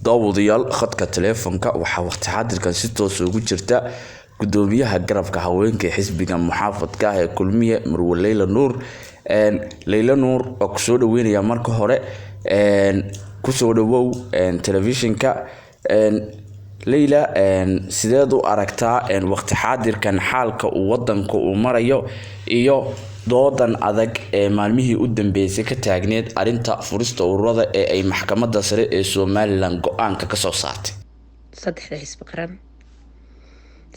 daawadayaal khadka teleefanka waxaa waqti xaadirkan si toos ah ugu jirta gudoomiyaha garabka haweenka xisbiga muxaafadka ee kulmiye Marwo Leyla Nuur oo ku soo dhaweynaya marka hore ku soo dhawow telefishinka Leyla sideed u aragtaa waqti xaadirkan xaalka uu wadanka uu marayo iyo doodan adag ee maalmihii u dambeysay ka taagneed arinta furista ururada ee ay maxkamadda sare ee Soomaaliland go'aanka ka soo saartay saddexda xisbi qaran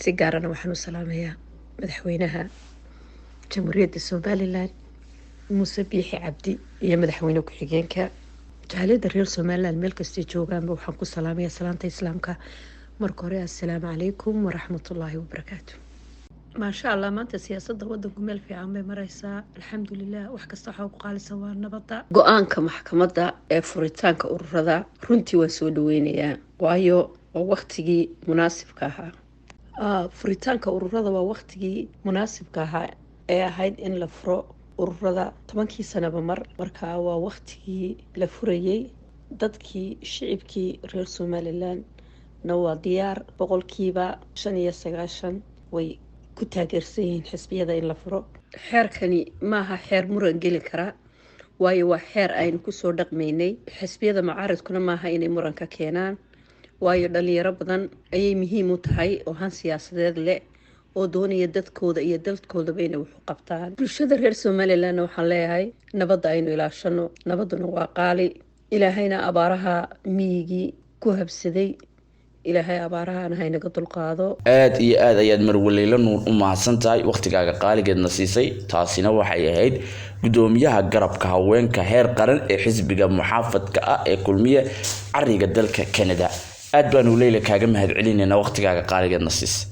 si gaar ah waxaan u salaamayaa madaxweynaha jamhuuriyadda Soomaaliland Muuse Biixi Cabdi iyo madaxweyne ku-xigeenka jaaliyadda reer Soomaaliland meel kasta joogaan waxaan ku salaamayaa salaanta islaamka marka hore assalaamu calaykum waraxmatullaahi wabarakaatuh ما شاء الله ما أنت سياسة ودك مال في عام مريسا الحمد لله وحكست حقوق قال سوار نبضة قوان كمحكمة فريتان كأوردا رنتي وسودوينيا وأيو ووقتي مناسب كها فريتان كأوردا ووقتي مناسب كها هيد إن لفرو أوردا طبعا كي سنة مركا ووقتي لفريي dadkii shicibkii reer Soomaaliland nawaa diyaar boqolkiiba 95 way ku taageersan xisbiyada in la furo xeerkani maaha xeer muran geli kara waayo waa xeer aynu ku soo dhaqmaynay xisbiyada mucaaradkuna maaha inay muran ka keenaan waayo dhalinyaro badan ayay muhiim u tahay oo han siyaasadeed leh oo doonaya dadkooda iyo dalkooda inay wax u qabtaan bulshada reer Soomaaliland waxaan leeyahay nabadda aynu ilaashano nabaduna waa qaali ilaahayna abaaraha miigi ku habsaday ilaahay abaarahan haynaga dulqaado aad iyo aad ayaad Marwo Leyla Nuur u mahadsantahay waqtigaaga qaaligeedna siisay taasina waxay ahayd gudoomiyaha garabka haweenka heer qaran ee xisbiga muxaafadka ah ee kulmiye ariga dalka Canada aad baan u Leyla kaaga mahadcelinaynaa waqtigaaga qaaligeedna siisay